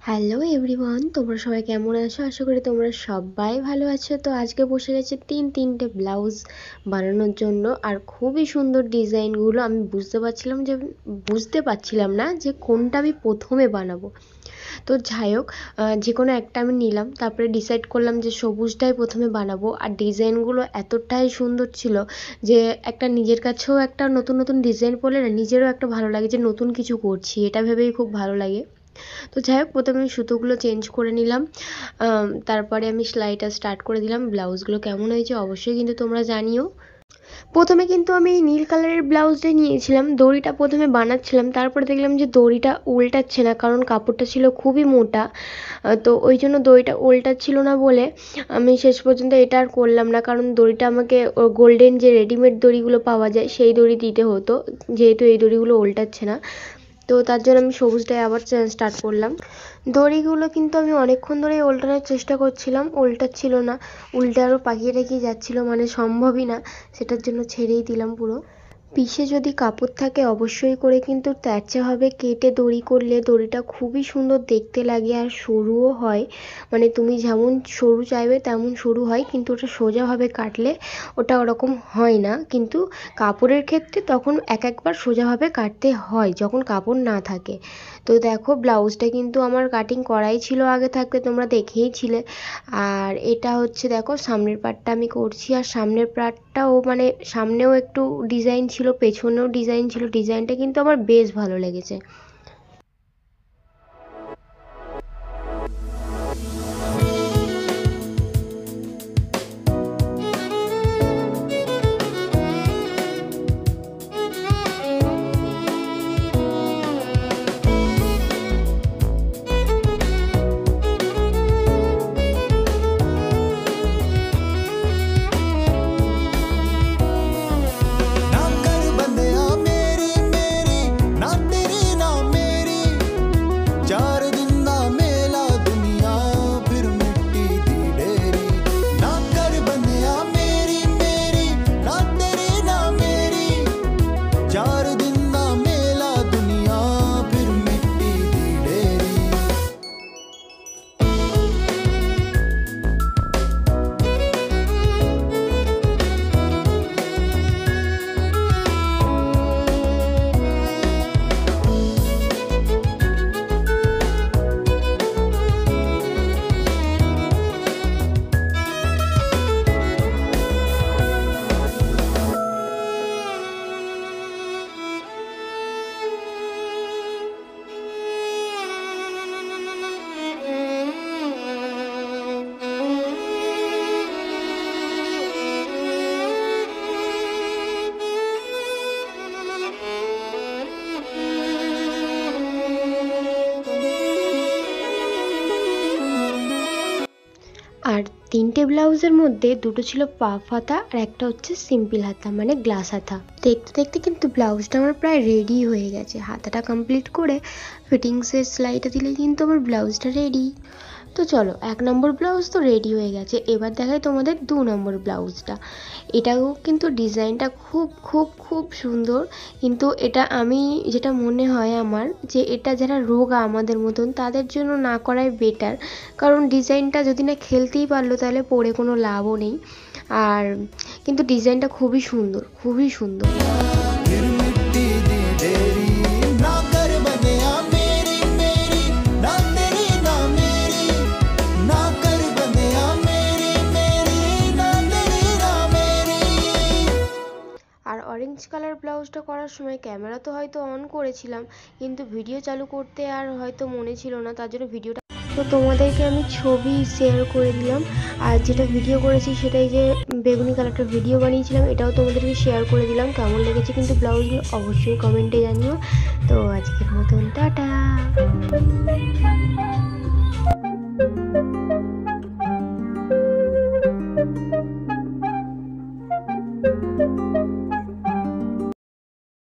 Hello everyone, তোমরা সবাই কেমন আছো? আশা করি তোমরা সবাই ভালো আছো। তো আজকে বসে গেছে তিনটে ব্লাউজ বানানোর জন্য, আর খুবই সুন্দর ডিজাইনগুলো। আমি বুঝতে পারছিলাম না যে কোনটা আমি প্রথমে বানাবো। তো যাই হোক, যে কোনো একটা আমি নিলাম, তারপরে ডিসাইড করলাম যে সবুজটাই প্রথমে বানাবো। আর ডিজাইনগুলো এতটাই সুন্দর ছিল যে একটা নিজের কাছেও একটা নতুন নতুন ডিজাইন পড়লে না নিজেরও একটা ভালো লাগে যে নতুন কিছু করছি, এটা ভেবেই খুব ভালো লাগে। তো যাই হোক, প্রথমে আমি সুতোগুলো চেঞ্জ করে নিলাম, তারপরে আমি সেলাইটা স্টার্ট করে দিলাম। ব্লাউজগুলো কেমন হয়েছে অবশ্যই কিন্তু তোমরা জানিও। প্রথমে কিন্তু আমি নীল কালারের ব্লাউজটাই নিয়েছিলাম, দড়িটা প্রথমে বানাচ্ছিলাম, তারপরে দেখলাম যে দড়িটা উল্টাচ্ছে না, কারণ কাপড়টা ছিল খুবই মোটা। তো ওই জন্য দড়িটা উল্টাচ্ছিল না বলে আমি শেষ পর্যন্ত এটা আর করলাম না, কারণ দড়িটা আমাকে গোল্ডেন যে রেডিমেড দড়িগুলো পাওয়া যায় সেই দড়ি দিতে হতো, যেহেতু এই দড়িগুলো উল্টাচ্ছে না। তো তার জন্য আমি সবুজটাই আবার স্টার্ট করলাম। দড়িগুলো কিন্তু আমি অনেকক্ষণ ধরেই উল্টানোর চেষ্টা করছিলাম, উল্টাচ্ছিল না, উল্টে আরও পাকিয়ে রেখে যাচ্ছিলো, মানে সম্ভবই না। সেটার জন্য ছেড়েই দিলাম পুরো। পিসে যদি কাপড় থাকে অবশ্যই করে কিন্তু তেরচাভাবে কেটে দড়ি করলে দড়িটা খুবই সুন্দর দেখতে লাগে, আর সরুও হয়। মানে তুমি যেমন সরু চাইবে তেমন সরু হয়, কিন্তু ওটা সোজাভাবে কাটলে ওটা ওরকম হয় না। কিন্তু কাপড়ের ক্ষেত্রে তখন একবার সোজাভাবে কাটতে হয় যখন কাপড় না থাকে। তো দেখো, ব্লাউজটা কিন্তু আমার কাটিং করাই ছিল আগে থাকতে, তোমরা দেখেইছিলে। আর এটা হচ্ছে দেখো সামনের পার্টটা আমি করছি, আর সামনের পার্টটাও মানে সামনেও একটু ডিজাইন ছিল, পেছনেও ডিজাইন ছিল। ডিজাইনটা কিন্তু আমার বেশ ভালো লেগেছে। আর তিনটে ব্লাউজের মধ্যে দুটো ছিল পাফ হাতা, আর একটা হচ্ছে সিম্পল হাতা মানে গ্লাস হাতা। দেখতে দেখতে কিন্তু ব্লাউজটা আমার প্রায় রেডি হয়ে গেছে। হাতাটা কমপ্লিট করে ফিটিংসের সেলাইটা দিলে কিন্তু আমার ব্লাউজটা রেডি। তো চলো, 1 নম্বর ব্লাউজ তো রেডি হয়ে গেছে, এবার দেখাই তোমাদের 2 নম্বর ব্লাউজটা। এটাও কিন্তু ডিজাইনটা খুব খুব খুব সুন্দর, কিন্তু এটা আমি যেটা মনে হয় আমার, যে এটা যারা রোগা আমাদের মতন তাদের জন্য না করাই বেটার, কারণ ডিজাইনটা যদি না খেলতেই পারলো তাহলে পরে কোনো লাভও নেই। আর কিন্তু ডিজাইনটা খুবই সুন্দর, খুবই সুন্দর। আর অরেঞ্জ কালার ব্লাউজটা করার সময় ক্যামেরা তো হয়তো অন করেছিলাম, কিন্তু ভিডিও চালু করতে আর হয়তো মনে ছিল না, তার জন্য ভিডিওটা তো তোমাদেরকে আমি ছবি শেয়ার করে দিলাম। আর যেটা ভিডিও করেছি সেটাই, যে বেগুনি কালারটা ভিডিও বানিয়েছিলাম, এটাও তোমাদেরকে শেয়ার করে দিলাম। কেমন লেগেছে কিন্তু ব্লাউজগুলো অবশ্যই কমেন্টে জানিও। তো আজকের মতন টাটা।